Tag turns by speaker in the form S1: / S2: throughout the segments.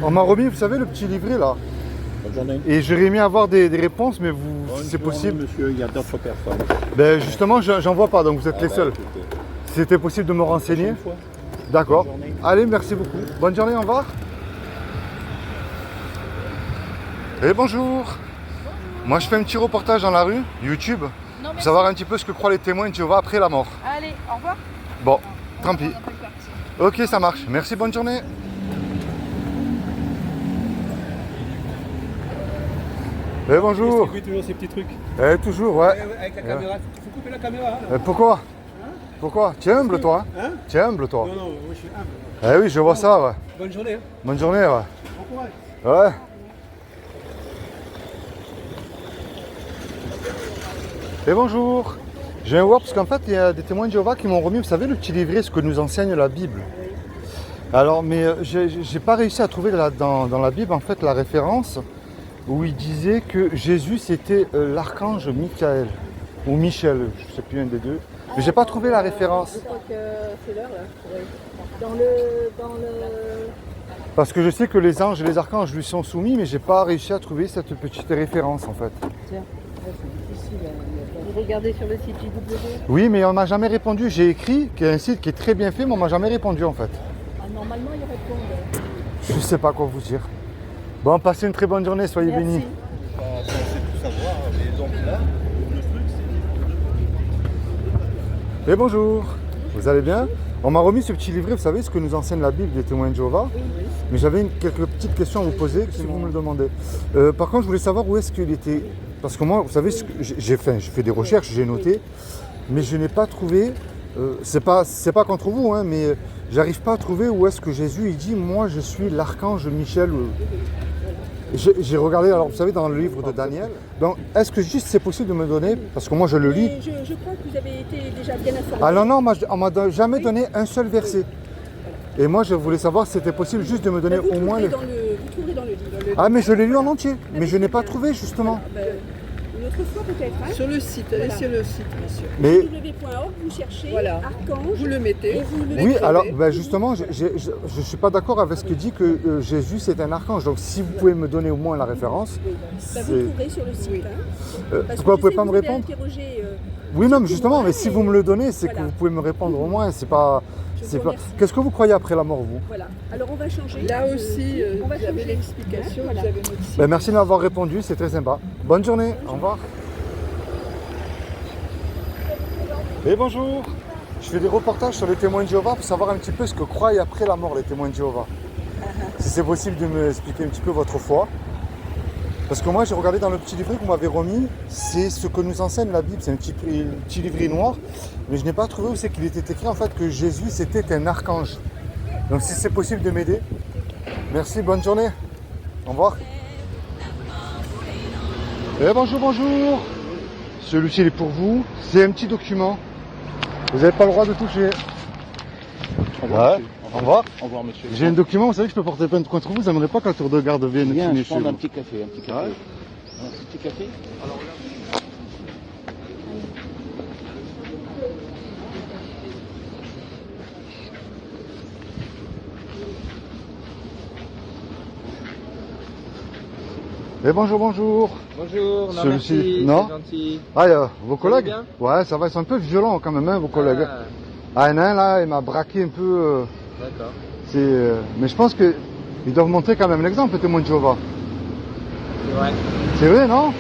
S1: On m'a remis, vous savez, le petit livret là.
S2: Bonne journée.
S1: Et j'aurais aimé avoir des réponses, mais vous,
S2: Bonne
S1: c'est
S2: journée,
S1: possible.
S2: monsieur, il y a d'autres personnes.
S1: Ben justement, j'en vois pas, donc vous êtes les seuls.
S2: Écoutez,
S1: Si c'était possible de me renseigner.
S2: prochaine fois.
S1: D'accord.
S2: Bonne journée.
S1: Allez, merci beaucoup. Bonne journée, au revoir. Et bonjour. Moi, je fais un petit reportage dans la rue, YouTube,
S3: Non,
S1: pour savoir un petit peu ce que croient les témoins de Jéhovah après la mort.
S3: Allez, au revoir.
S1: Bon, tant pis. Ok, ça marche. Merci, bonne journée. Eh bonjour.
S4: Oui, toujours ces petits trucs.
S1: Eh toujours, ouais.
S4: Avec la caméra. Faut couper la caméra. Là.
S1: Pourquoi? Pourquoi? Tu es humble, toi?
S4: Hein?
S1: Tu es humble, toi?
S4: Non, moi je suis humble.
S1: Eh oui, je vois ça, ouais.
S4: Bonne journée. Hein.
S1: Bonne journée, ouais.
S4: Bon courage.
S1: Ouais. Et bonjour. Je viens voir parce qu'en fait, il y a des témoins de Jéhovah qui m'ont remis, vous savez, le petit livret, ce que nous enseigne la Bible. Alors, mais j'ai pas réussi à trouver dans la Bible, en fait, la référence où il disait que Jésus, c'était l'archange Michael, ou Michel, je ne sais plus, un des deux. Mais j'ai pas trouvé la référence.
S5: Je crois que c'est l'heure là. Ouais. Dans le...
S1: Parce que je sais que les anges et les archanges lui sont soumis, mais j'ai pas réussi à trouver cette petite référence, en fait.
S5: Tiens, ouais, c'est difficile. Vous regardez sur le site JW.
S1: Oui, mais on m'a jamais répondu. J'ai écrit qu'il y a un site qui est très bien fait, mais on m'a jamais répondu, en fait.
S5: Ah, normalement, ils répondent.
S1: Je sais pas quoi vous dire. Bon, passez une très bonne journée, soyez
S5: Merci.
S1: bénis.
S2: On sait tout savoir, mais donc là, le truc c'est...
S1: Et bonjour, vous allez bien? On m'a remis ce petit livret, vous savez ce que nous enseigne la Bible des témoins de Jéhovah. Mais j'avais quelques petites questions à vous poser si vous me le demandez. Par contre, je voulais savoir où est-ce qu'il était. Parce que moi, vous savez, j'ai fait des recherches, j'ai noté, mais je n'ai pas trouvé. C'est pas contre vous, hein, mais j'arrive pas à trouver où est-ce que Jésus il dit moi je suis l'archange Michel. J'ai regardé, alors vous savez, dans le livre de Daniel. Donc, est-ce que juste c'est possible de me donner, parce que moi je le lis.
S5: Mais je crois que vous avez été déjà bien informé.
S1: Ah non, non, on m'a jamais donné un seul verset. Et moi je voulais savoir si c'était possible juste de me donner
S5: Vous
S1: au moins.
S5: trouverez vous trouverez dans le livre.
S1: Ah mais je l'ai lu en entier, mais je n'ai pas trouvé justement.
S5: Une autre fois peut-être. Hein.
S6: Sur le site, allez
S5: Voilà.
S6: sur le site, monsieur.
S1: Mais
S5: www.org, vous cherchez
S6: Voilà.
S5: archange.
S6: Vous le mettez.
S5: Et vous le
S1: oui,
S5: mettez.
S1: alors ben, justement, je ne suis pas d'accord avec ce que dit que Jésus c'est un archange. Donc si vous pouvez me donner au moins la référence.
S5: Bah,
S1: c'est-
S5: vous le trouverez sur le site. Hein. Parce
S1: pourquoi
S5: que
S1: vous pouvez
S5: je sais
S1: pas
S5: que
S1: me
S5: vous avez
S1: répondre?
S5: interrogé,
S1: Oui, non, mais
S5: surtout
S1: justement,
S5: moi,
S1: mais si
S5: et
S1: vous me le donnez, c'est que
S5: voilà.
S1: vous pouvez me répondre au moins. C'est pas.
S5: Je
S1: C'est
S5: vous
S1: pas.
S5: remercie.
S1: Qu'est-ce que vous croyez après la mort, vous?
S5: Voilà. Alors on va changer.
S6: Là aussi,
S5: on va
S6: vous avez
S5: changer.
S6: l'explication,
S5: Hein, voilà.
S6: vous avez notre site.
S1: Ben, merci de m'avoir répondu, c'est très sympa. Bonne journée, au revoir. Et bonjour. Je fais des reportages sur les témoins de Jéhovah pour savoir un petit peu ce que croient après la mort les témoins de Jéhovah. Si c'est possible de me expliquer un petit peu votre foi. Parce que moi j'ai regardé dans le petit livret que vous m'avez remis, c'est ce que nous enseigne la Bible, c'est un petit livret noir, mais je n'ai pas trouvé où c'est qu'il était écrit en fait que Jésus c'était un archange. Donc si c'est possible de m'aider, merci, bonne journée, au revoir. Eh bonjour, bonjour. Celui-ci il est pour vous, c'est un petit document, vous n'avez pas le droit de toucher.
S2: Au revoir,
S1: Ouais.
S2: monsieur.
S1: Au revoir.
S2: Au revoir, monsieur.
S1: J'ai un document, vous savez que je peux porter plainte contre vous, j'aimerais pas que la tour de garde vienne
S2: Viens,
S1: fumer
S2: je
S1: chez
S2: prends un
S1: vous.
S2: petit café, un petit café.
S1: Ouais.
S2: Un petit café.
S1: Eh bonjour, bonjour.
S4: Bonjour, non
S1: Celui-ci,
S4: merci,
S1: non
S4: c'est gentil.
S1: Ah, vos collègues
S4: bien
S1: Ouais, ça va, ils sont un peu violents quand même, hein, vos collègues.
S4: Ah,
S1: Ah, il y en a un là, il m'a braqué un peu.
S4: d'accord.
S1: Mais je pense qu'ils doivent montrer quand même l'exemple, les témoins de Jéhovah.
S4: C'est vrai.
S1: C'est vrai, non?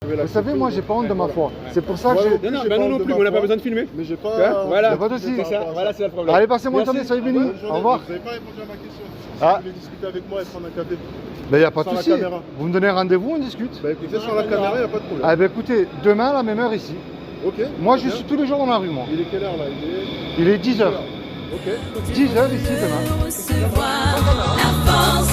S1: Vous savez, moi, j'ai pas honte de ma foi. C'est pour ça que j'ai.
S4: Non, non, non plus, on n'a pas besoin de filmer.
S7: Mais j'ai
S4: Tu vois,
S7: pas.
S4: voilà,
S1: y a pas de souci.
S4: c'est ça, voilà, c'est le problème.
S1: Allez, passez bonne
S4: Merci.
S1: journée, soyez bénis. Au revoir.
S7: Vous n'avez pas répondu à ma question. Si
S1: Ah.
S7: vous voulez discuter avec moi et prendre un café.
S1: Ben, il n'y a pas de
S7: Sans la
S1: souci.
S7: caméra.
S1: Vous me donnez un rendez-vous, on discute.
S7: Bah écoutez, sur la caméra, il n'y a pas de problème.
S1: Ah, ben écoutez, demain à la même heure ici.
S7: Ok.
S1: Moi,
S7: très
S1: je
S7: bien.
S1: suis tous les jours dans la rue, moi.
S7: Il est quelle heure là? Il est...
S1: Il est 10h.
S7: Ok.
S1: 10h ici demain.
S3: recevoir la force